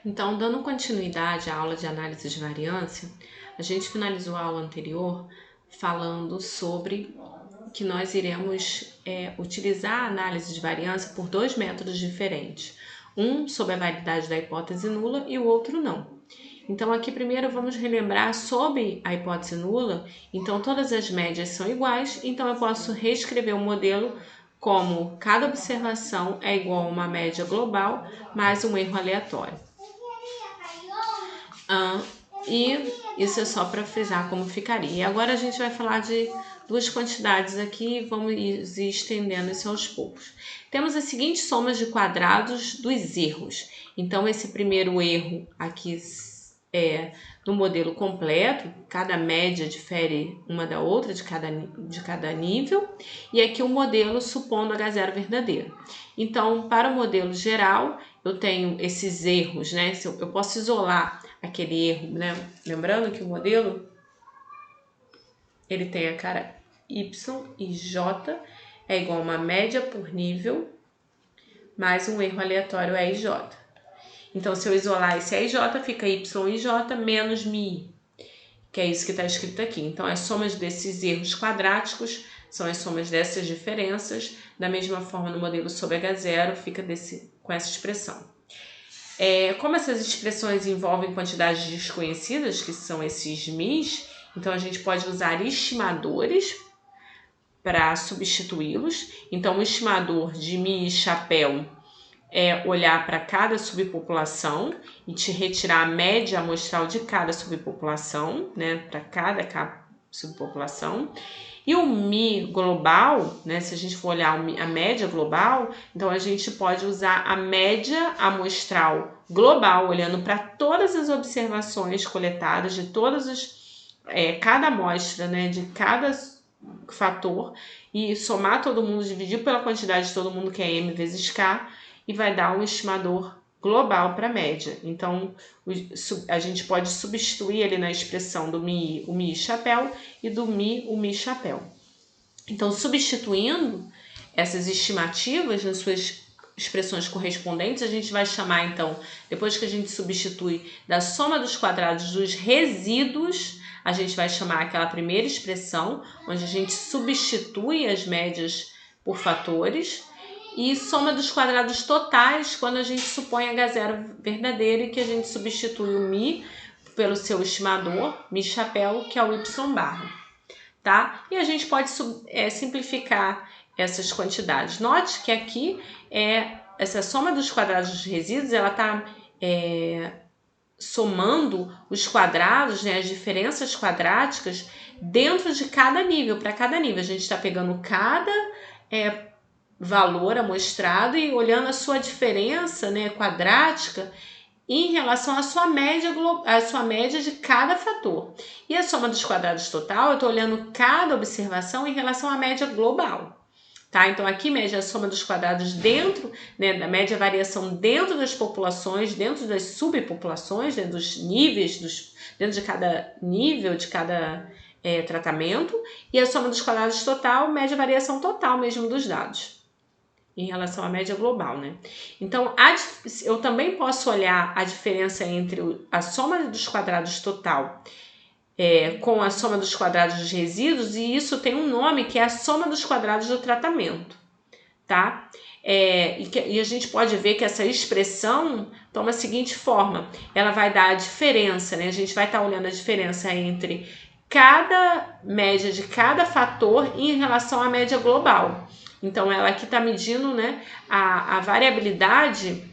Então, dando continuidade à aula de análise de variância, a gente finalizou a aula anterior falando sobre que nós iremos utilizar a análise de variância por dois métodos diferentes. Um sobre a validade da hipótese nula e o outro não. Então, aqui primeiro vamos relembrar sobre a hipótese nula. Então, todas as médias são iguais, então eu posso reescrever o modelo como cada observação é igual a uma média global mais um erro aleatório. E isso é só para frisar como ficaria. E agora a gente vai falar de duas quantidades aqui e vamos ir estendendo isso aos poucos. Temos as seguintes somas de quadrados dos erros. Então, esse primeiro erro aqui é no modelo completo, cada média difere uma da outra de cada nível. E aqui o modelo supondo H0 verdadeiro. Então, para o modelo geral, eu tenho esses erros, né? Eu posso isolar aquele erro, né? Lembrando que o modelo ele tem a cara Y e J é igual a uma média por nível mais um erro aleatório EJ. Então, se eu isolar esse EJ, fica Y e J menos μi, que é isso que está escrito aqui. Então, as somas desses erros quadráticos são as somas dessas diferenças. Da mesma forma, no modelo sobre H0, fica com essa expressão. Como essas expressões envolvem quantidades desconhecidas, que são esses mi's, então a gente pode usar estimadores para substituí-los. Então, o estimador de mi e chapéu é olhar para cada subpopulação e te retirar a média amostral de cada subpopulação, né, para cada subpopulação. E o mi global, né, se a gente for olhar a média global, então a gente pode usar a média amostral global, olhando para todas as observações coletadas de cada amostra, né, de cada fator, e somar todo mundo, dividir pela quantidade de todo mundo, que é m vezes k, e vai dar um estimador global para a média. Então, a gente pode substituir ali na expressão do mi, o mi chapéu, e do mi, o mi chapéu. Então, substituindo essas estimativas nas suas expressões correspondentes, a gente vai chamar, então, depois que a gente substitui da soma dos quadrados dos resíduos, a gente vai chamar aquela primeira expressão, onde a gente substitui as médias por fatores, e soma dos quadrados totais, quando a gente supõe H0 verdadeiro e que a gente substitui o mi pelo seu estimador, mi chapéu, que é o y barra, tá? E a gente pode simplificar essas quantidades. Note que aqui essa soma dos quadrados dos resíduos, ela está somando os quadrados, né, as diferenças quadráticas dentro de cada nível, para cada nível. A gente está pegando cada valor amostrado e olhando a sua diferença, né, quadrática em relação à sua média de cada fator. E a soma dos quadrados total, eu estou olhando cada observação em relação à média global. Tá? Então, aqui mede a soma dos quadrados dentro, né, da média variação dentro das populações, dentro das subpopulações, né, dos níveis, dentro de cada nível, de cada tratamento. E a soma dos quadrados total, mede a variação total mesmo dos dados em relação à média global, né? Então, eu também posso olhar a diferença entre a soma dos quadrados total com a soma dos quadrados dos resíduos, e isso tem um nome que é a soma dos quadrados do tratamento, tá? E a gente pode ver que essa expressão toma a seguinte forma, ela vai dar a diferença, né? A gente vai estar olhando a diferença entre cada média de cada fator em relação à média global. Então, ela aqui está medindo, né, a variabilidade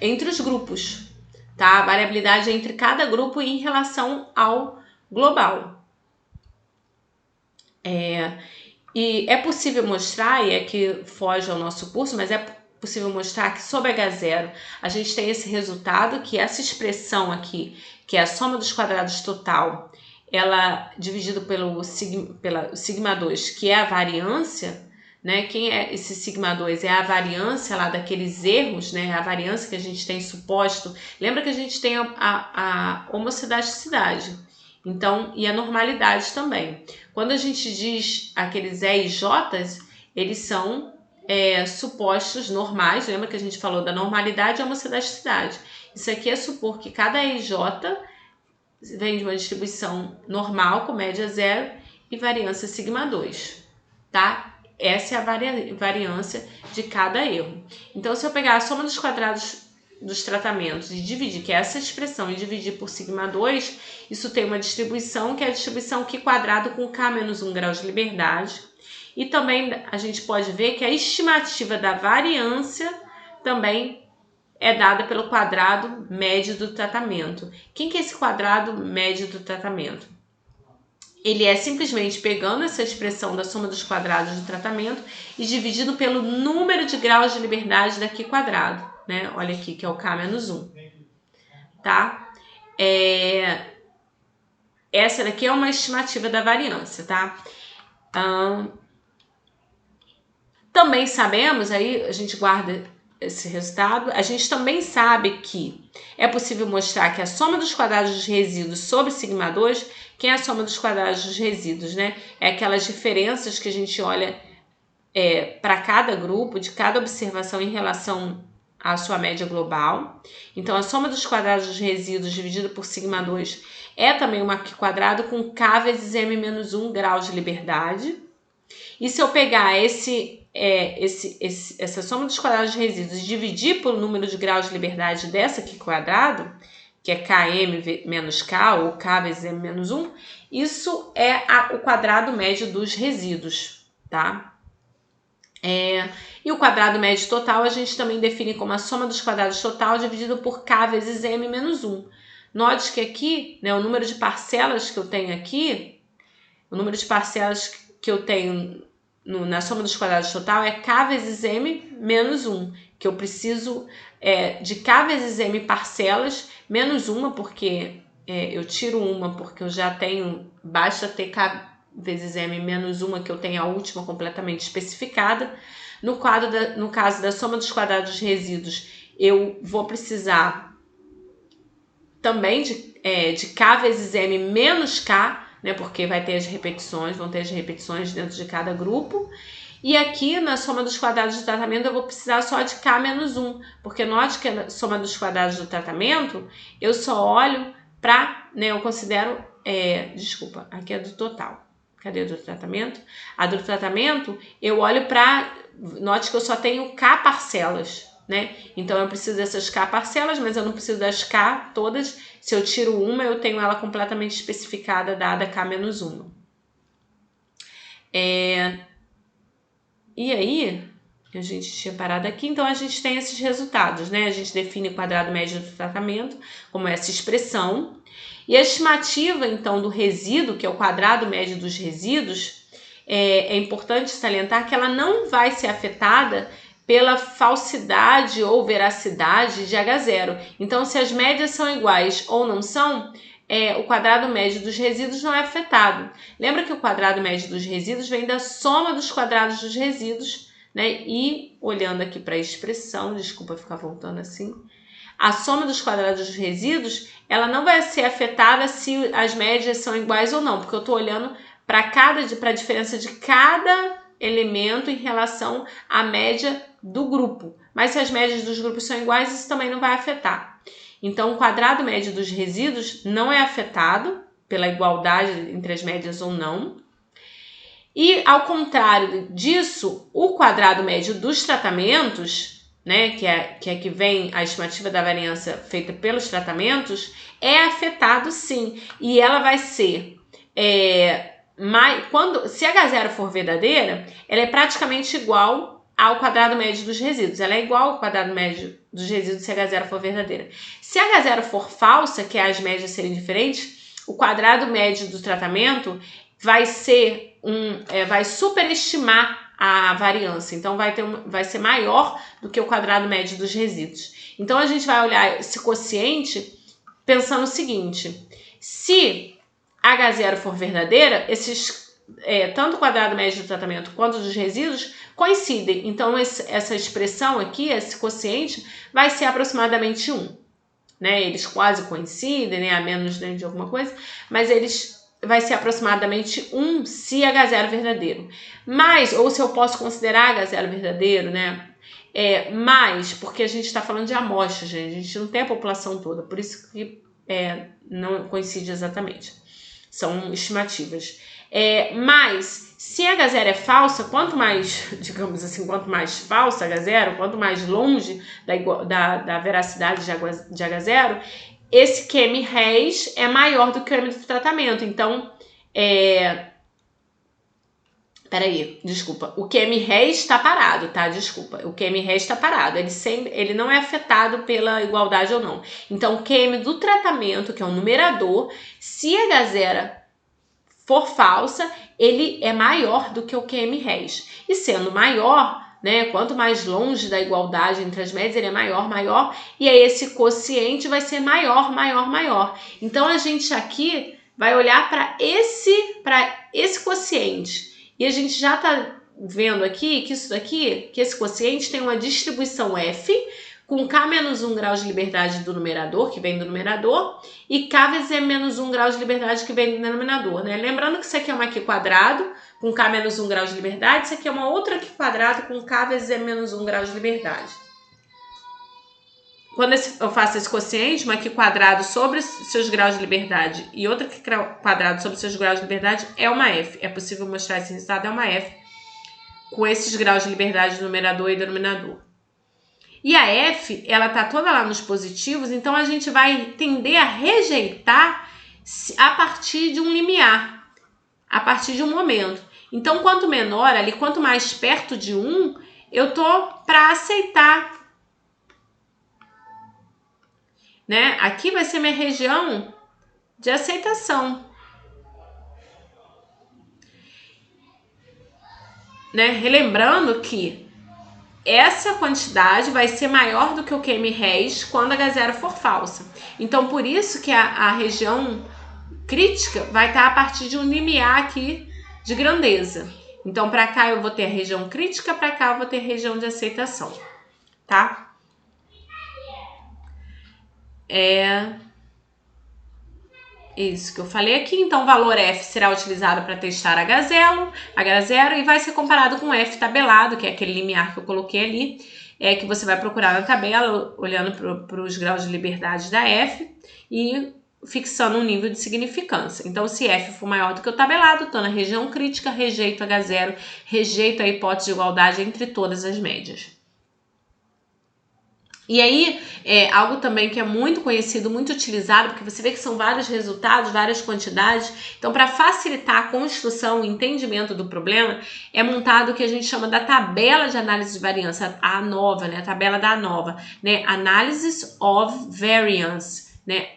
entre os grupos, tá? A variabilidade entre cada grupo em relação ao global. E é possível mostrar, e é que foge ao nosso curso, mas é possível mostrar que sobre H0 a gente tem esse resultado, que essa expressão aqui, que é a soma dos quadrados total, ela dividido pela sigma 2, que é a variância, né? Quem é esse sigma 2? É a variância lá daqueles erros, né? A variância que a gente tem suposto. Lembra que a gente tem a homocidasticidade, então, e a normalidade também. Quando a gente diz aqueles E e J, eles são supostos normais. Lembra que a gente falou da normalidade e homocidasticidade? Isso aqui é supor que cada EJ vem de uma distribuição normal com média zero e variância sigma 2, tá? Essa é a variância de cada erro. Então, se eu pegar a soma dos quadrados dos tratamentos e dividir, que é essa expressão, e dividir por sigma 2, isso tem uma distribuição, que é a distribuição Q quadrado com K menos 1 grau de liberdade. E também a gente pode ver que a estimativa da variância também é dada pelo quadrado médio do tratamento. Quem que é esse quadrado médio do tratamento? Ele é simplesmente pegando essa expressão da soma dos quadrados do tratamento e dividido pelo número de graus de liberdade da Q quadrado, né? Olha aqui, que é o K menos 1, tá? Essa daqui é uma estimativa da variância, tá? Também sabemos, aí a gente guarda esse resultado, a gente também sabe que é possível mostrar que a soma dos quadrados dos resíduos sobre sigma 2, quem é a soma dos quadrados dos resíduos, né? É aquelas diferenças que a gente olha para cada grupo, de cada observação em relação à sua média global. Então, a soma dos quadrados dos resíduos dividido por sigma 2 é também uma Q quadrado com K vezes M menos 1 graus de liberdade. E se eu pegar essa soma dos quadrados de resíduos e dividir pelo número de graus de liberdade dessa aqui quadrado, que é Km menos K, ou K vezes M menos 1, isso é o quadrado médio dos resíduos, tá? E o quadrado médio total a gente também define como a soma dos quadrados total dividido por K vezes M menos 1. Note que aqui, né, o número de parcelas que eu tenho aqui, o número de parcelas que eu tenho na soma dos quadrados total é K vezes M menos 1, que eu preciso de K vezes M parcelas menos uma, porque eu tiro uma porque eu já tenho, basta ter K vezes M menos uma, que eu tenho a última completamente especificada. No caso da soma dos quadrados dos resíduos, eu vou precisar também de K vezes M menos K, né, porque vão ter as repetições dentro de cada grupo. E aqui, na soma dos quadrados do tratamento, eu vou precisar só de K menos 1, porque note que na soma dos quadrados do tratamento, eu só olho para, né, eu considero, desculpa, aqui é do total. Cadê a do tratamento? A do tratamento, eu olho para, note que eu só tenho K parcelas, né? Então, eu preciso dessas K parcelas, mas eu não preciso das K todas. Se eu tiro uma, eu tenho ela completamente especificada, dada K menos 1. E aí, a gente tinha parado aqui, então a gente tem esses resultados, né? A gente define o quadrado médio do tratamento como essa expressão. E a estimativa, então, do resíduo, que é o quadrado médio dos resíduos, é importante salientar que ela não vai ser afetada pela falsidade ou veracidade de H0. Então, se as médias são iguais ou não são, o quadrado médio dos resíduos não é afetado. Lembra que o quadrado médio dos resíduos vem da soma dos quadrados dos resíduos, né? E, olhando aqui para a expressão, desculpa ficar voltando assim, a soma dos quadrados dos resíduos, ela não vai ser afetada se as médias são iguais ou não, porque eu estou olhando para a diferença de cada elemento em relação à média do grupo. Mas se as médias dos grupos são iguais, isso também não vai afetar. Então, o quadrado médio dos resíduos não é afetado pela igualdade entre as médias ou não. E, ao contrário disso, o quadrado médio dos tratamentos, né, que é que vem a estimativa da variância feita pelos tratamentos, é afetado sim. E ela vai ser... se H0 for verdadeira, ela é praticamente igual ao quadrado médio dos resíduos. Ela é igual ao quadrado médio dos resíduos se H0 for verdadeira. Se H0 for falsa, que é as médias serem diferentes, o quadrado médio do tratamento vai superestimar a variância. Então, vai ser maior do que o quadrado médio dos resíduos. Então, a gente vai olhar esse quociente pensando o seguinte: se H0 for verdadeira, tanto o quadrado médio do tratamento quanto dos resíduos coincidem. Então, essa expressão aqui, esse quociente, vai ser aproximadamente 1. Né? Eles quase coincidem, né? A menos de alguma coisa, mas eles vai ser aproximadamente 1 se H0 verdadeiro. Mas, ou se eu posso considerar H0 verdadeiro, né? Mas, porque a gente está falando de amostras, gente. A gente não tem a população toda, por isso que não coincide exatamente. São estimativas. Mas, se H0 é falsa, quanto mais, digamos assim, quanto mais falsa H0, quanto mais longe da veracidade de H0, esse QM-RES é maior do que o M do tratamento. Então, peraí, desculpa. O QM-RES está parado, tá? Desculpa. O QM-RES está parado. Ele não é afetado pela igualdade ou não. Então, o QM do tratamento, que é o numerador, se H0 for falsa, ele é maior do que o QM-RES. E sendo maior, né, quanto mais longe da igualdade entre as médias, ele é maior, e aí esse quociente vai ser maior. Então, a gente aqui vai olhar para esse quociente. E a gente já está vendo aqui que esse quociente tem uma distribuição F, com K menos 1 grau de liberdade do numerador, que vem do numerador, e K vezes M menos 1 grau de liberdade, que vem do denominador, né? Lembrando que isso aqui é uma Q quadrado, com K menos 1 grau de liberdade, isso aqui é uma outra Q quadrado, com K vezes M menos 1 grau de liberdade. Quando eu faço esse quociente, uma Q quadrado sobre seus graus de liberdade e outra Q quadrado sobre seus graus de liberdade é uma F. É possível mostrar esse resultado, é uma F, com esses graus de liberdade do numerador e denominador. E a F, ela tá toda lá nos positivos, então a gente vai tender a rejeitar a partir de um limiar, a partir de um momento. Então, quanto menor ali, quanto mais perto de 1, eu tô para aceitar. Né? Aqui vai ser minha região de aceitação. Né? Relembrando que essa quantidade vai ser maior do que o QM-RES quando H0 for falsa. Então, por isso que a região crítica vai estar a partir de um limiar aqui de grandeza. Então, para cá eu vou ter a região crítica, para cá eu vou ter a região de aceitação. Tá? Isso que eu falei aqui. Então, o valor F será utilizado para testar H0 e vai ser comparado com F tabelado, que é aquele limiar que eu coloquei ali, que você vai procurar na tabela, olhando para os graus de liberdade da F e fixando um nível de significância. Então, se F for maior do que o tabelado, estou na região crítica, rejeito H0, rejeito a hipótese de igualdade entre todas as médias. E aí, algo também que é muito conhecido, muito utilizado, porque você vê que são vários resultados, várias quantidades. Então, para facilitar a construção, o entendimento do problema, é montado o que a gente chama da tabela de análise de variância, a ANOVA, né? A tabela da ANOVA, né? Analysis of Variance, né?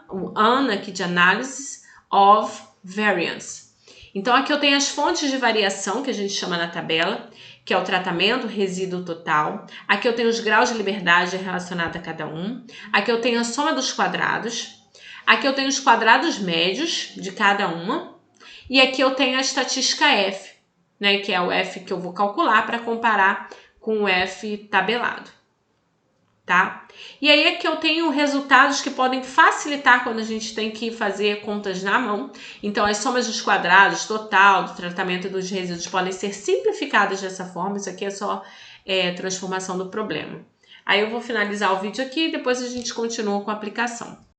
O ANA aqui de Analysis of Variance. Então, aqui eu tenho as fontes de variação, que a gente chama na tabela, que é o tratamento, resíduo total. Aqui eu tenho os graus de liberdade relacionados a cada um. Aqui eu tenho a soma dos quadrados. Aqui eu tenho os quadrados médios de cada uma. E aqui eu tenho a estatística F, né, que é o F que eu vou calcular para comparar com o F tabelado. Tá? E aí aqui eu tenho resultados que podem facilitar quando a gente tem que fazer contas na mão. Então, as somas dos quadrados, total, do tratamento dos resíduos podem ser simplificadas dessa forma. Isso aqui é só transformação do problema. Aí eu vou finalizar o vídeo aqui e depois a gente continua com a aplicação.